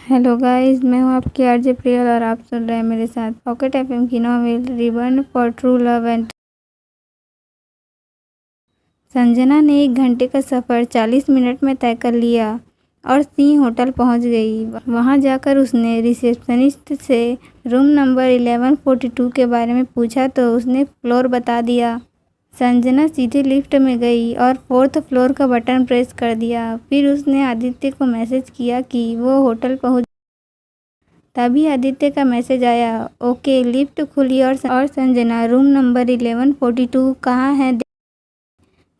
Hello guys, मैं हूँ आपकी आरजे प्रियल और आप सुन रहे हैं मेरे साथ पॉकेट एफएम की novel reborn for true love end. Sanjana ने 1 घंटे का सफ़र 40 मिनट में तय कर लिया और सिंह होटल पहुंच गई। वहां जाकर उसने रिसेप्शनिस्ट से रूम नंबर 1142 के बारे में पूछा तो उसने फ्लोर बता दिया। संजना सीधे लिफ्ट में गई और 4th फ्लोर का बटन प्रेस कर दिया। फिर उसने आदित्य को मैसेज किया कि वो होटल पहुंच। तभी आदित्य का मैसेज आया, ओके। लिफ्ट खुली और संजना रूम नंबर 1142 कहाँ है।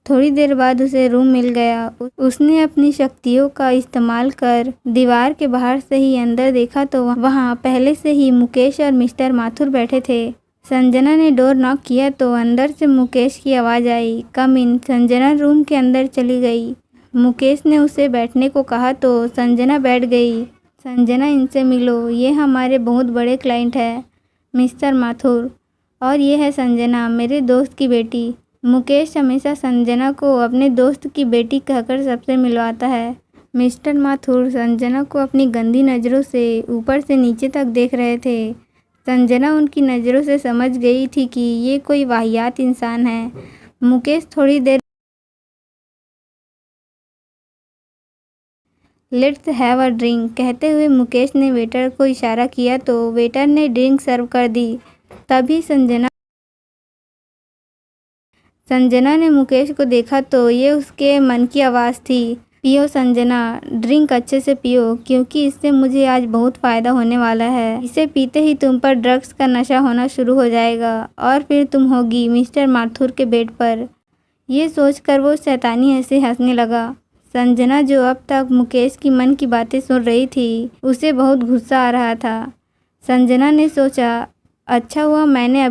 थोड़ी देर बाद उसे रूम मिल गया। उसने अपनी शक्तियों का इस्तेमाल कर दीवार के बाहर से ही अंदर देखा तो वहाँ पहले से ही मुकेश और मिस्टर माथुर बैठे थे। संजना ने डोर नॉक किया तो अंदर से मुकेश की आवाज़ आई, कम इन। संजना रूम के अंदर चली गई। मुकेश ने उसे बैठने को कहा तो संजना बैठ गई। संजना, इनसे मिलो, ये हमारे बहुत बड़े क्लाइंट है, मिस्टर माथुर। और ये है संजना, मेरे दोस्त की बेटी। मुकेश हमेशा संजना को अपने दोस्त की बेटी कहकर सबसे मिलवाता है। मिस्टर माथुर संजना को अपनी गंदी नज़रों से ऊपर से नीचे तक देख रहे थे। संजना उनकी नज़रों से समझ गई थी कि ये कोई वाहियात इंसान है। मुकेश थोड़ी देर लेट्स हैव अ ड्रिंक कहते हुए मुकेश ने वेटर को इशारा किया तो वेटर ने ड्रिंक सर्व कर दी। तभी संजना ने मुकेश को देखा तो ये उसके मन की आवाज़ थी, पियो संजना, ड्रिंक अच्छे से पियो क्योंकि इससे मुझे आज बहुत फ़ायदा होने वाला है। इसे पीते ही तुम पर ड्रग्स का नशा होना शुरू हो जाएगा और फिर तुम होगी मिस्टर माथुर के बेड पर। ये सोचकर वो शैतानी ऐसे हंसने लगा। संजना जो अब तक मुकेश की मन की बातें सुन रही थी, उसे बहुत गुस्सा आ रहा था। संजना ने सोचा, अच्छा हुआ मैंने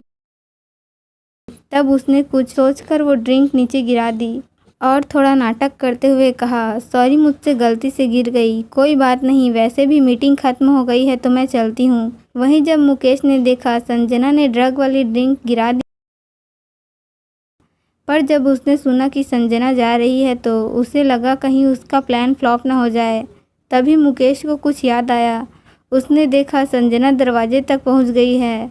तब उसने कुछ सोचकर वो ड्रिंक नीचे गिरा दी और थोड़ा नाटक करते हुए कहा, सॉरी मुझसे गलती से गिर गई, कोई बात नहीं, वैसे भी मीटिंग खत्म हो गई है तो मैं चलती हूँ। वहीं जब मुकेश ने देखा संजना ने ड्रग वाली ड्रिंक गिरा दी, पर जब उसने सुना कि संजना जा रही है तो उसे लगा कहीं उसका प्लान फ्लॉप न हो जाए। तभी मुकेश को कुछ याद आया। उसने देखा संजना दरवाजे तक पहुंच गई है।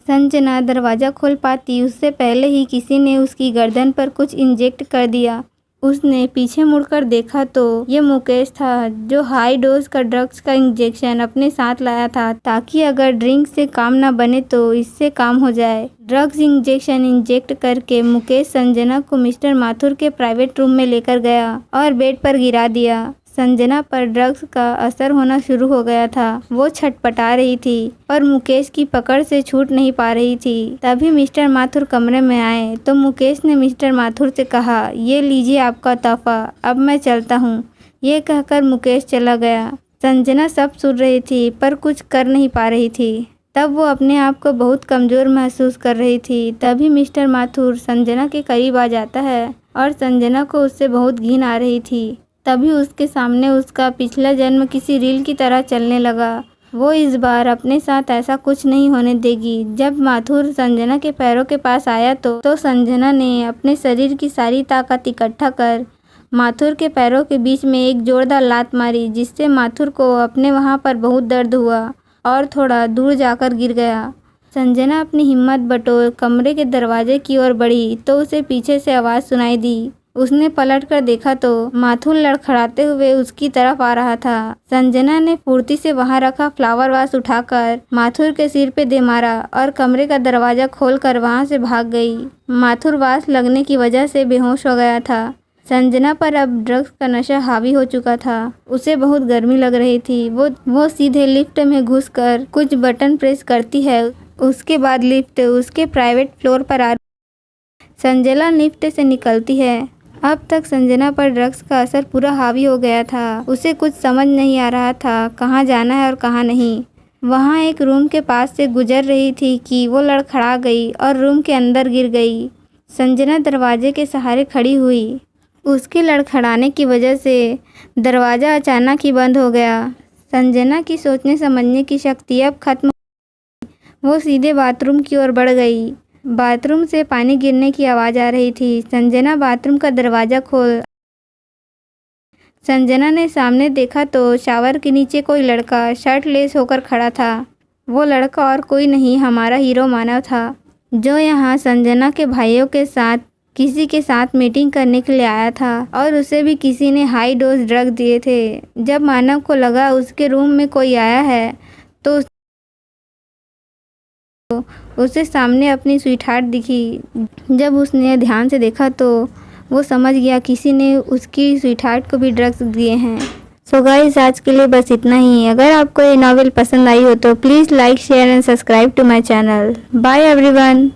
संजना दरवाज़ा खोल पाती उससे पहले ही किसी ने उसकी गर्दन पर कुछ इंजेक्ट कर दिया। उसने पीछे मुड़कर देखा तो ये मुकेश था जो हाई डोज का ड्रग्स का इंजेक्शन अपने साथ लाया था ताकि अगर ड्रिंक से काम ना बने तो इससे काम हो जाए। ड्रग्स इंजेक्शन इंजेक्ट करके मुकेश संजना को मिस्टर माथुर के प्राइवेट रूम में लेकर गया और बेड पर गिरा दिया। संजना पर ड्रग्स का असर होना शुरू हो गया था। वो छटपटा रही थी पर मुकेश की पकड़ से छूट नहीं पा रही थी। तभी मिस्टर माथुर कमरे में आए तो मुकेश ने मिस्टर माथुर से कहा, ये लीजिए आपका तोहफा, अब मैं चलता हूँ। ये कहकर मुकेश चला गया। संजना सब सुन रही थी पर कुछ कर नहीं पा रही थी। तब वो अपने आप को बहुत कमज़ोर महसूस कर रही थी। तभी मिस्टर माथुर संजना के करीब आ जाता है और संजना को उससे बहुत घिन आ रही थी। तभी उसके सामने उसका पिछला जन्म किसी रील की तरह चलने लगा। वो इस बार अपने साथ ऐसा कुछ नहीं होने देगी। जब माथुर संजना के पैरों के पास आया तो संजना ने अपने शरीर की सारी ताकत इकट्ठा कर माथुर के पैरों के बीच में एक जोरदार लात मारी, जिससे माथुर को अपने वहाँ पर बहुत दर्द हुआ और थोड़ा दूर जाकर गिर गया। संजना अपनी हिम्मत बटोर कमरे के दरवाजे की ओर बढ़ी तो उसे पीछे से आवाज़ सुनाई दी। उसने पलट कर देखा तो माथुर लड़खड़ाते हुए उसकी तरफ आ रहा था। संजना ने फुर्ती से वहां रखा फ्लावर वास उठाकर माथुर के सिर पे दे मारा और कमरे का दरवाजा खोलकर वहां से भाग गई। माथुर वास लगने की वजह से बेहोश हो गया था। संजना पर अब ड्रग्स का नशा हावी हो चुका था। उसे बहुत गर्मी लग रही थी। वो सीधे लिफ्ट में घुसकर कुछ बटन प्रेस करती है। उसके बाद लिफ्ट उसके प्राइवेट फ्लोर पर आ संजना लिफ्ट से निकलती है। अब तक संजना पर ड्रग्स का असर पूरा हावी हो गया था। उसे कुछ समझ नहीं आ रहा था कहाँ जाना है और कहाँ नहीं। वहाँ एक रूम के पास से गुजर रही थी कि वो लड़खड़ा गई और रूम के अंदर गिर गई। संजना दरवाजे के सहारे खड़ी हुई। उसके लड़खड़ाने की वजह से दरवाज़ा अचानक ही बंद हो गया। संजना की सोचने समझने की शक्ति अब खत्म। वो सीधे बाथरूम की ओर बढ़ गई। बाथरूम से पानी गिरने की आवाज़ आ रही थी। संजना बाथरूम का दरवाज़ा खोल संजना ने सामने देखा तो शावर के नीचे कोई लड़का शर्टलेस होकर खड़ा था। वो लड़का और कोई नहीं, हमारा हीरो मानव था, जो यहाँ संजना के भाइयों के साथ किसी के साथ मीटिंग करने के लिए आया था और उसे भी किसी ने हाई डोज ड्रग दिए थे। जब मानव को लगा उसके रूम में कोई आया है तो उसे सामने अपनी स्वीटहार्ट दिखी। जब उसने ध्यान से देखा तो वो समझ गया किसी ने उसकी स्वीटहार्ट को भी ड्रग्स दिए हैं। सो गाइस, आज के लिए बस इतना ही। अगर आपको ये नॉवेल पसंद आई हो तो please like, share and subscribe to my channel. Bye everyone.